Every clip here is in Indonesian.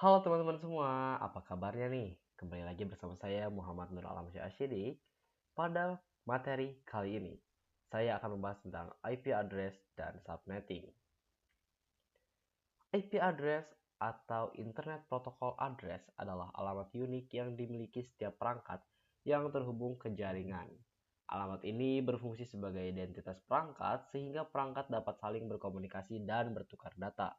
Halo teman-teman semua, apa kabarnya nih? Kembali lagi bersama saya Muhammad Nur Alamsyah Asyidik. Pada materi kali ini, saya akan membahas tentang IP address dan subnetting. IP address atau Internet Protocol Address adalah alamat unik yang dimiliki setiap perangkat yang terhubung ke jaringan. Alamat ini berfungsi sebagai identitas perangkat sehingga perangkat dapat saling berkomunikasi dan bertukar data.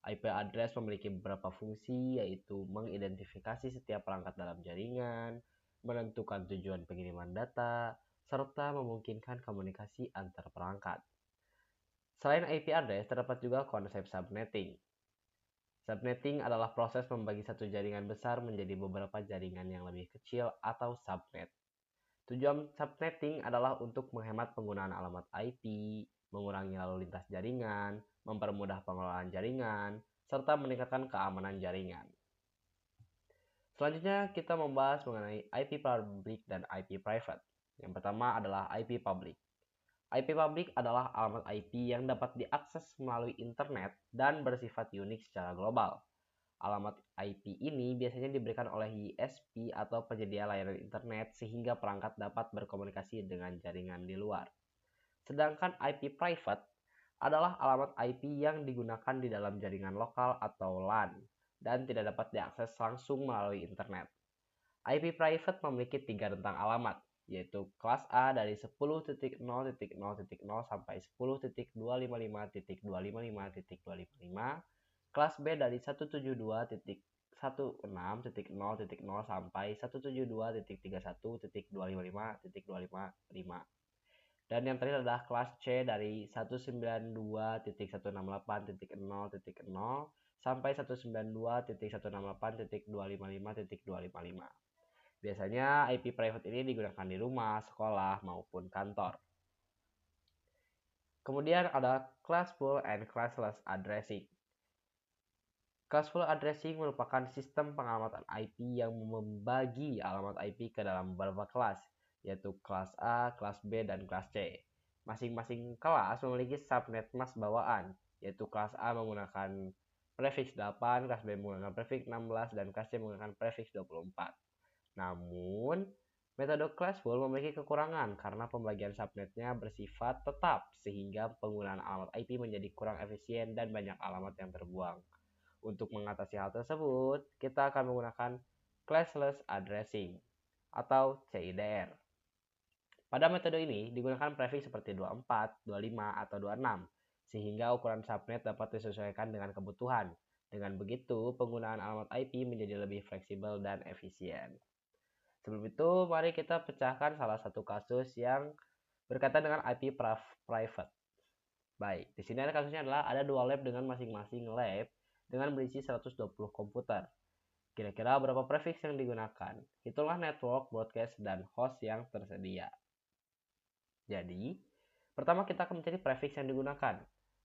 IP address memiliki beberapa fungsi, yaitu mengidentifikasi setiap perangkat dalam jaringan, menentukan tujuan pengiriman data, serta memungkinkan komunikasi antar perangkat. Selain IP address, terdapat juga konsep subnetting. Subnetting adalah proses membagi satu jaringan besar menjadi beberapa jaringan yang lebih kecil atau subnet. Tujuan subnetting adalah untuk menghemat penggunaan alamat IP, mengurangi lalu lintas jaringan, mempermudah pengelolaan jaringan, serta meningkatkan keamanan jaringan. Selanjutnya kita membahas mengenai IP public dan IP private. Yang pertama adalah IP public. IP public adalah alamat IP yang dapat diakses melalui internet dan bersifat unik secara global. Alamat IP ini biasanya diberikan oleh ISP atau penyedia layanan internet sehingga perangkat dapat berkomunikasi dengan jaringan di luar. Sedangkan IP private adalah alamat IP yang digunakan di dalam jaringan lokal atau LAN dan tidak dapat diakses langsung melalui internet. IP private memiliki 3 rentang alamat, yaitu kelas A dari 10.0.0.0 sampai 10.255.255.255, kelas B dari 172.16.0.0 sampai 172.31.255.255, dan yang terakhir adalah kelas C dari 192.168.0.0 sampai 192.168.255.255. Biasanya IP private ini digunakan di rumah, sekolah, maupun kantor. Kemudian ada classful and classless addressing. Classful addressing merupakan sistem pengalamatan IP yang membagi alamat IP ke dalam beberapa kelas, yaitu kelas A, kelas B, dan kelas C. Masing-masing kelas memiliki subnet mask bawaan, yaitu kelas A menggunakan prefiks 8, kelas B menggunakan prefiks 16, dan kelas C menggunakan prefiks 24. Namun, metode classful memiliki kekurangan karena pembagian subnetnya bersifat tetap sehingga penggunaan alamat IP menjadi kurang efisien dan banyak alamat yang terbuang. Untuk mengatasi hal tersebut, kita akan menggunakan classless addressing atau CIDR. Pada metode ini digunakan prefiks seperti 24, 25, atau 26 sehingga ukuran subnet dapat disesuaikan dengan kebutuhan. Dengan begitu, penggunaan alamat IP menjadi lebih fleksibel dan efisien. Sebelum itu, mari kita pecahkan salah satu kasus yang berkaitan dengan IP private. Baik, di sini ada kasusnya adalah ada dua lab dengan masing-masing lab dengan berisi 120 komputer. Kira-kira berapa prefiks yang digunakan? Itulah network, broadcast, dan host yang tersedia. Jadi, pertama kita akan mencari prefiks yang digunakan.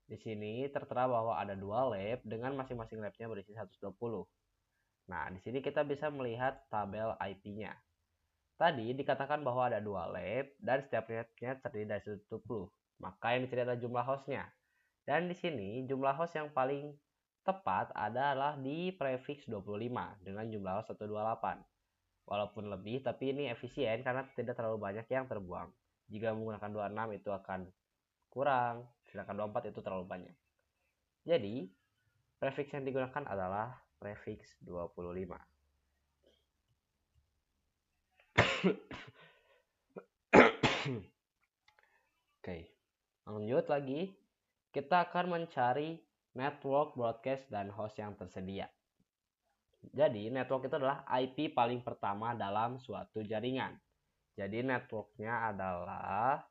Di sini tertera bahwa ada dua lab dengan masing-masing labnya berisi 120. Nah, di sini kita bisa melihat tabel IP-nya. Tadi dikatakan bahwa ada dua lab dan setiap labnya terdiri dari 120. Maka yang dicari adalah jumlah hostnya. Dan di sini jumlah host yang paling tepat adalah di prefiks 25 dengan jumlah host 128. Walaupun lebih, tapi ini efisien karena tidak terlalu banyak yang terbuang. Jika menggunakan 26 itu akan kurang, sedangkan 24 itu terlalu banyak. Jadi, prefiks yang digunakan adalah prefiks 25. Oke, lanjut lagi. Kita akan mencari network, broadcast, dan host yang tersedia. Jadi, network itu adalah IP paling pertama dalam suatu jaringan. Jadi, networknya adalah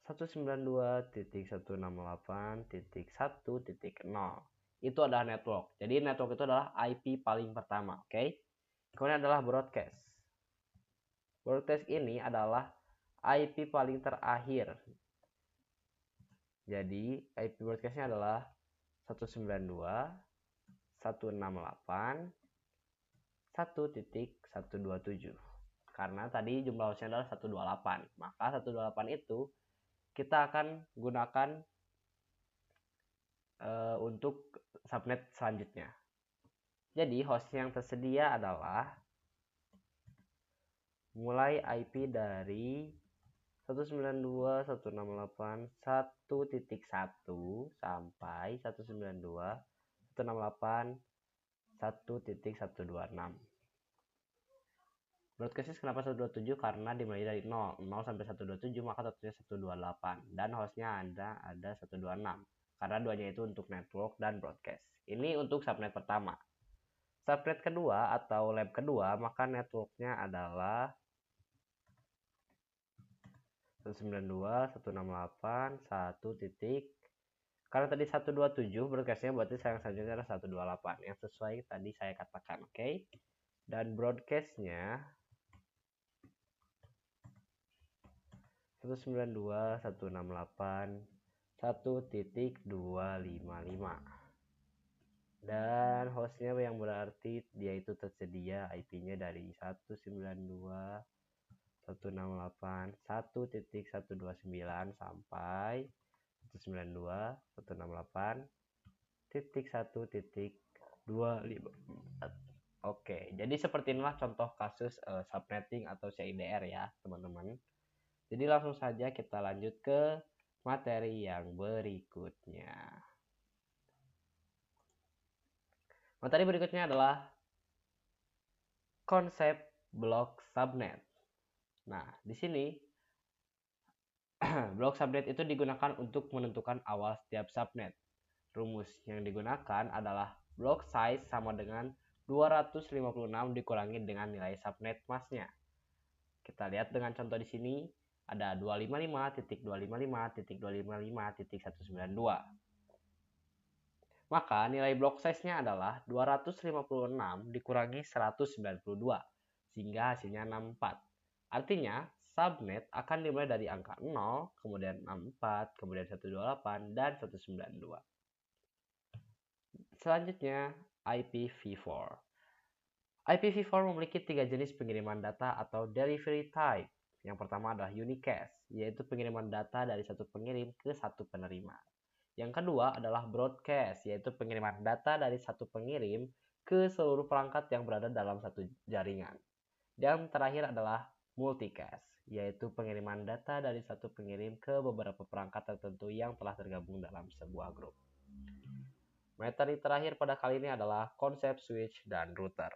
192.168.1.0. Itu adalah network. Jadi, network itu adalah IP paling pertama. Oke. Kemudian adalah broadcast. Broadcast ini adalah IP paling terakhir. Jadi IP broadcastnya adalah 192.168.1.127. Karena tadi jumlah hostnya adalah 128. Maka 128 itu kita akan gunakan untuk subnet selanjutnya. Jadi host yang tersedia adalah mulai IP dari 192.168.1.1 sampai 192.168.1.126. Broadcastnya kenapa 127? Karena dimulai dari 0 sampai 127, maka tentunya 128, dan hostnya ada 126 karena duanya itu untuk network dan broadcast. Ini untuk subnet pertama. Subnet kedua atau lab kedua, maka networknya adalah 192.168.1. Karena tadi 127 broadcastnya, berarti yang selanjutnya adalah 128 yang sesuai tadi saya katakan, oke? Dan broadcastnya 192.168.1.255, dan hostnya yang berarti dia itu tersedia IP-nya dari 192.168.1.129 sampai 192.168.1.254. Oke, jadi seperti inilah contoh kasus subnetting atau CIDR ya teman-teman. Jadi langsung saja kita lanjut ke materi yang berikutnya. Materi berikutnya adalah konsep blok subnet. Nah, di sini blok subnet itu digunakan untuk menentukan awal setiap subnet. Rumus yang digunakan adalah block size sama dengan 256 dikurangi dengan nilai subnet masknya. Kita lihat dengan contoh di sini ada 255.255.255.192. Maka nilai block size-nya adalah 256 dikurangi 192, sehingga hasilnya 64. Artinya, subnet akan dimulai dari angka 0, kemudian 64, kemudian 128, dan 192. Selanjutnya, IPv4. IPv4 memiliki 3 jenis pengiriman data atau delivery type. Yang pertama adalah unicast, yaitu pengiriman data dari satu pengirim ke satu penerima. Yang kedua adalah broadcast, yaitu pengiriman data dari satu pengirim ke seluruh perangkat yang berada dalam satu jaringan. Dan terakhir adalah multicast, yaitu pengiriman data dari satu pengirim ke beberapa perangkat tertentu yang telah tergabung dalam sebuah grup. Materi terakhir pada kali ini adalah konsep switch dan router.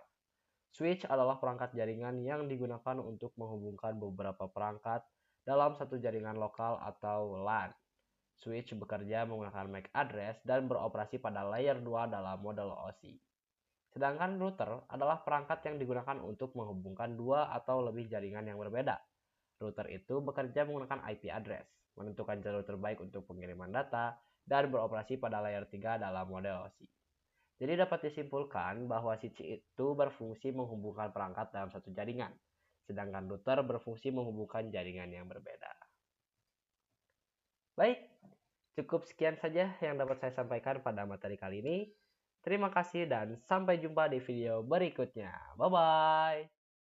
Switch adalah perangkat jaringan yang digunakan untuk menghubungkan beberapa perangkat dalam satu jaringan lokal atau LAN. Switch bekerja menggunakan MAC address dan beroperasi pada layer 2 dalam model OSI. Sedangkan router adalah perangkat yang digunakan untuk menghubungkan dua atau lebih jaringan yang berbeda. Router itu bekerja menggunakan IP address, menentukan jalur terbaik untuk pengiriman data, dan beroperasi pada layer 3 dalam model OSI. Jadi dapat disimpulkan bahwa switch itu berfungsi menghubungkan perangkat dalam satu jaringan, sedangkan router berfungsi menghubungkan jaringan yang berbeda. Baik, cukup sekian saja yang dapat saya sampaikan pada materi kali ini. Terima kasih dan sampai jumpa di video berikutnya. Bye-bye.